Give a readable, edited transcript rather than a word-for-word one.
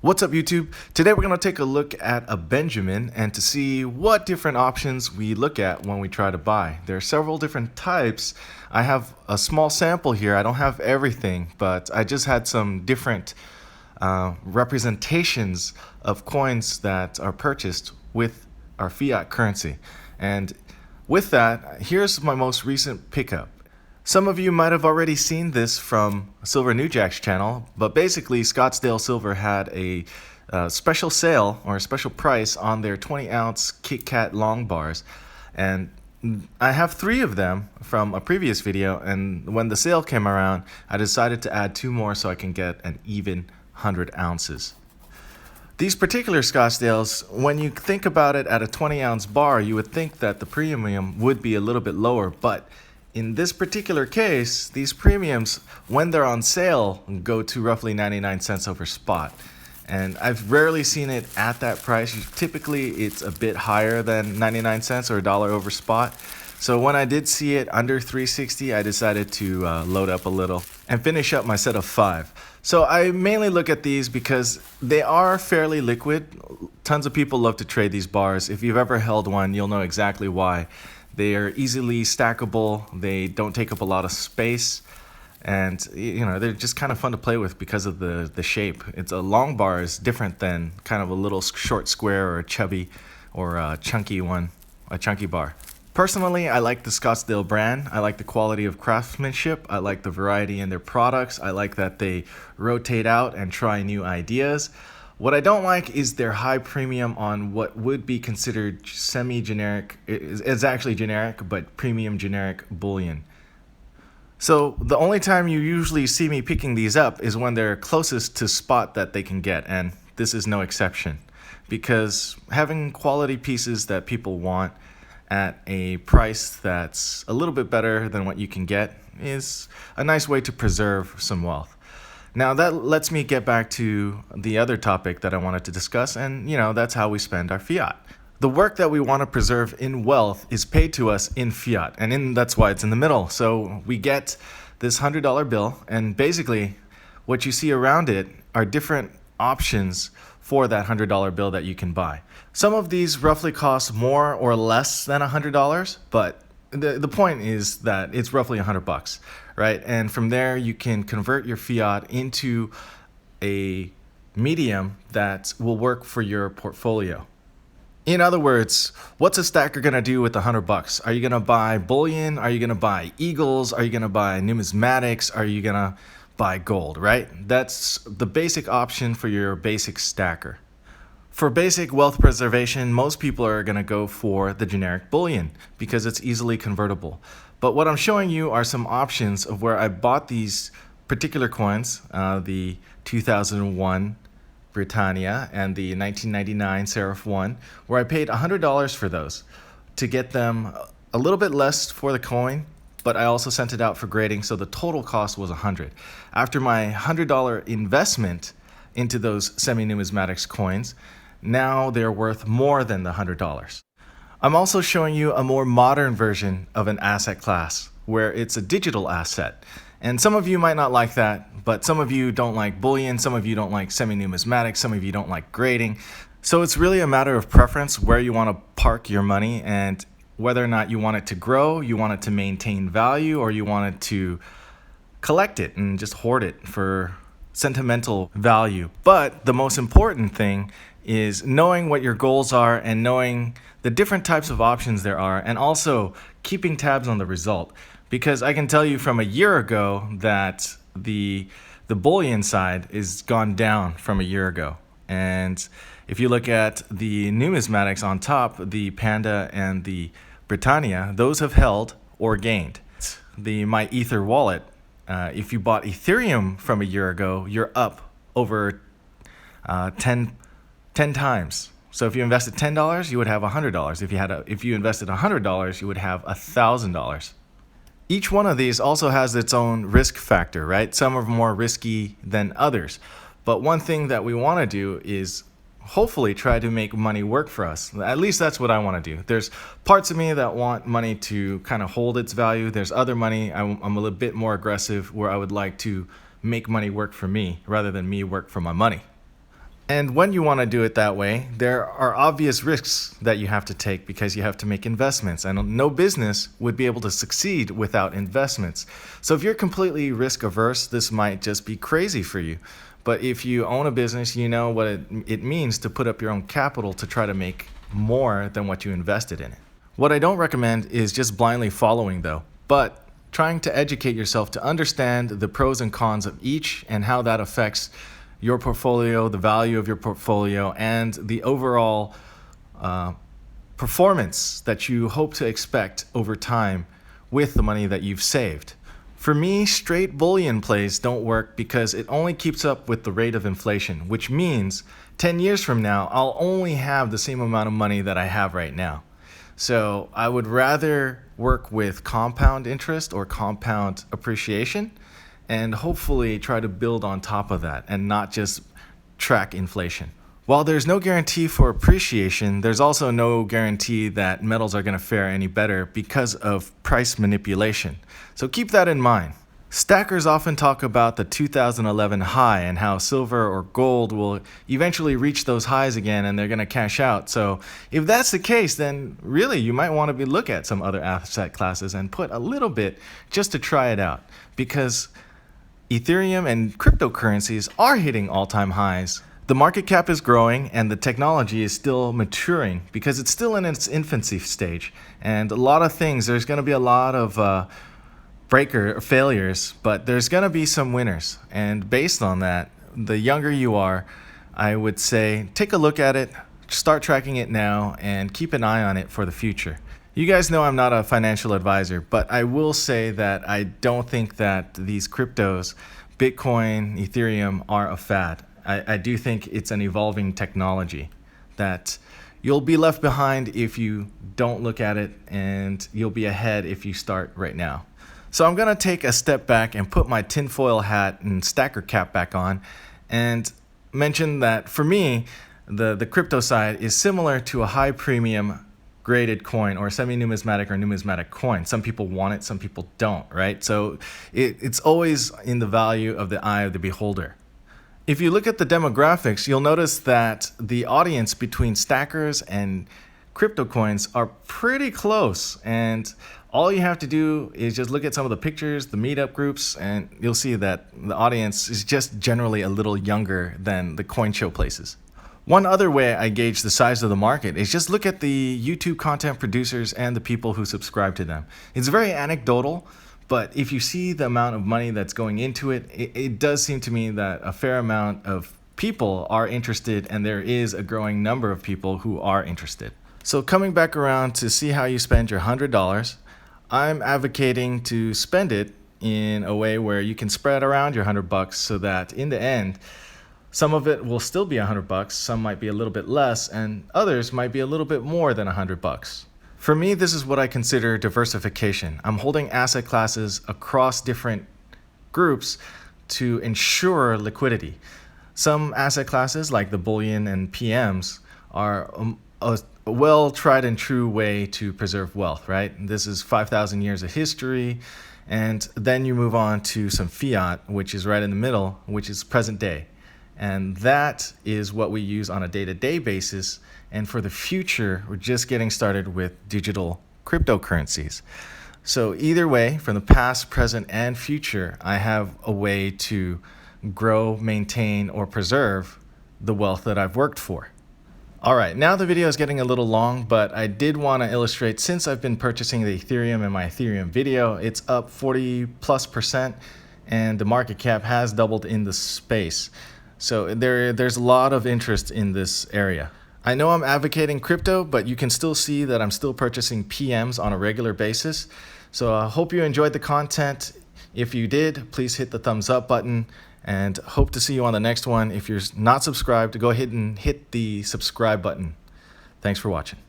What's up, YouTube? Today we're going to take a look at a Benjamin and to see what different options we look at when we try to buy. There are several different types. I have a small sample here. I don't have everything, but I just had some different representations of coins that are purchased with our fiat currency. And with that, here's my most recent pickup. Some of you might have already seen this from Silver New Jack's channel, but basically Scottsdale Silver had a special sale or a special price on their 20-ounce Kit Kat long bars, and I have 3 of them from a previous video, and when the sale came around, I decided to add 2 more so I can get an even 100 ounces. These particular Scottsdales, when you think about it at a 20-ounce bar, you would think that the premium would be a little bit lower, but in this particular case, these premiums, when they're on sale, go to roughly 99 cents over spot. And I've rarely seen it at that price. Typically, it's a bit higher than 99 cents or $1 over spot. So when I did see it under 360, I decided to load up a little and finish up my set of 5. So I mainly look at these because they are fairly liquid. Tons of people love to trade these bars. If you've ever held one, you'll know exactly why. They are easily stackable, they don't take up a lot of space, and they're just kind of fun to play with because of the shape. It's a long bar is different than kind of a little short square or a chubby or a chunky bar. Personally, I like the Scottsdale brand. I like the quality of craftsmanship. I like the variety in their products. I like that they rotate out and try new ideas. What I don't like is their high premium on what would be considered semi-generic, it's actually generic, but premium generic bullion. So the only time you usually see me picking these up is when they're closest to spot that they can get, and this is no exception. Because having quality pieces that people want at a price that's a little bit better than what you can get is a nice way to preserve some wealth. Now that lets me get back to the other topic that I wanted to discuss, and that's how we spend our fiat. The work that we want to preserve in wealth is paid to us in fiat, and that's why it's in the middle. So we get this $100 bill, and basically what you see around it are different options for that $100 bill that you can buy. Some of these roughly cost more or less than $100, but the point is that it's roughly $100, right? And from there, you can convert your fiat into a medium that will work for your portfolio. In other words, what's a stacker gonna do with $100? Are you gonna buy bullion? Are you gonna buy eagles? Are you gonna buy numismatics? Are you gonna buy gold, right? That's the basic option for your basic stacker. For basic wealth preservation, most people are going to go for the generic bullion because it's easily convertible. But what I'm showing you are some options of where I bought these particular coins, the 2001 Britannia and the 1999 Seraph 1, where I paid $100 for those to get them a little bit less for the coin, but I also sent it out for grading, so the total cost was $100. After my $100 investment into those semi-numismatics coins, now they're worth more than the $100. I'm also showing you a more modern version of an asset class where it's a digital asset. And some of you might not like that, but some of you don't like bullion, some of you don't like semi-numismatics, some of you don't like grading. So it's really a matter of preference where you want to park your money and whether or not you want it to grow, you want it to maintain value, or you want it to collect it and just hoard it for sentimental value. But the most important thing is knowing what your goals are and knowing the different types of options there are, and also keeping tabs on the result. Because I can tell you from a year ago that the bullion side is gone down from a year ago. And if you look at the numismatics on top, the Panda and the Britannia, those have held or gained. The My Ether wallet, if you bought Ethereum from a year ago, you're up over 10 times. So if you invested $10, you would have $100. If you invested $100, you would have $1,000. Each one of these also has its own risk factor, right? Some are more risky than others. But one thing that we want to do is hopefully try to make money work for us. At least that's what I want to do. There's parts of me that want money to kind of hold its value. There's other money I'm a little bit more aggressive where I would like to make money work for me rather than me work for my money. And when you want to do it that way, there are obvious risks that you have to take because you have to make investments, and no business would be able to succeed without investments. So if you're completely risk averse, this might just be crazy for you. But if you own a business, you know what it means to put up your own capital to try to make more than what you invested in it. What I don't recommend is just blindly following though, but trying to educate yourself to understand the pros and cons of each and how that affects your portfolio, the value of your portfolio, and the overall performance that you hope to expect over time with the money that you've saved. For me, straight bullion plays don't work because it only keeps up with the rate of inflation, which means 10 years from now, I'll only have the same amount of money that I have right now. So I would rather work with compound interest or compound appreciation and hopefully try to build on top of that and not just track inflation. While there's no guarantee for appreciation, there's also no guarantee that metals are going to fare any better because of price manipulation. So keep that in mind. Stackers often talk about the 2011 high and how silver or gold will eventually reach those highs again and they're going to cash out. So if that's the case, then really you might want to look at some other asset classes and put a little bit just to try it out, because Ethereum and cryptocurrencies are hitting all-time highs. The market cap is growing and the technology is still maturing because it's still in its infancy stage. And a lot of things, there's going to be a lot of failures, but there's going to be some winners. And based on that, the younger you are, I would say take a look at it, start tracking it now, and keep an eye on it for the future. You guys know I'm not a financial advisor, but I will say that I don't think that these cryptos, Bitcoin, Ethereum, are a fad. I do think it's an evolving technology that you'll be left behind if you don't look at it, and you'll be ahead if you start right now. So I'm going to take a step back and put my tinfoil hat and stacker cap back on and mention that for me, the crypto side is similar to a high premium graded coin or semi-numismatic or numismatic coin. Some people want it, some people don't, right? So it's always in the value of the eye of the beholder. If you look at the demographics, you'll notice that the audience between stackers and crypto coins are pretty close, and all you have to do is just look at some of the pictures, the meetup groups, and you'll see that the audience is just generally a little younger than the coin show places. One other way I gauge the size of the market is just look at the YouTube content producers and the people who subscribe to them. It's very anecdotal, but if you see the amount of money that's going into it, it does seem to me that a fair amount of people are interested, and there is a growing number of people who are interested. So coming back around to see how you spend your $100, I'm advocating to spend it in a way where you can spread around your $100 so that in the end, some of it will still be $100, some might be a little bit less, and others might be a little bit more than $100. For me, this is what I consider diversification. I'm holding asset classes across different groups to ensure liquidity. Some asset classes, like the bullion and PMs, are a well tried and true way to preserve wealth, right? This is 5,000 years of history. And then you move on to some fiat, which is right in the middle, which is present day. And that is what we use on a day-to-day basis. And for the future, we're just getting started with digital cryptocurrencies. So either way, from the past, present, and future, I have a way to grow, maintain, or preserve the wealth that I've worked for. All right, now the video is getting a little long, but I did want to illustrate, since I've been purchasing the Ethereum in my Ethereum video, it's up 40+%, and the market cap has doubled in the space. So there's a lot of interest in this area. I know I'm advocating crypto, but you can still see that I'm still purchasing PMs on a regular basis. So I hope you enjoyed the content. If you did, please hit the thumbs up button, and hope to see you on the next one. If you're not subscribed, go ahead and hit the subscribe button. Thanks for watching.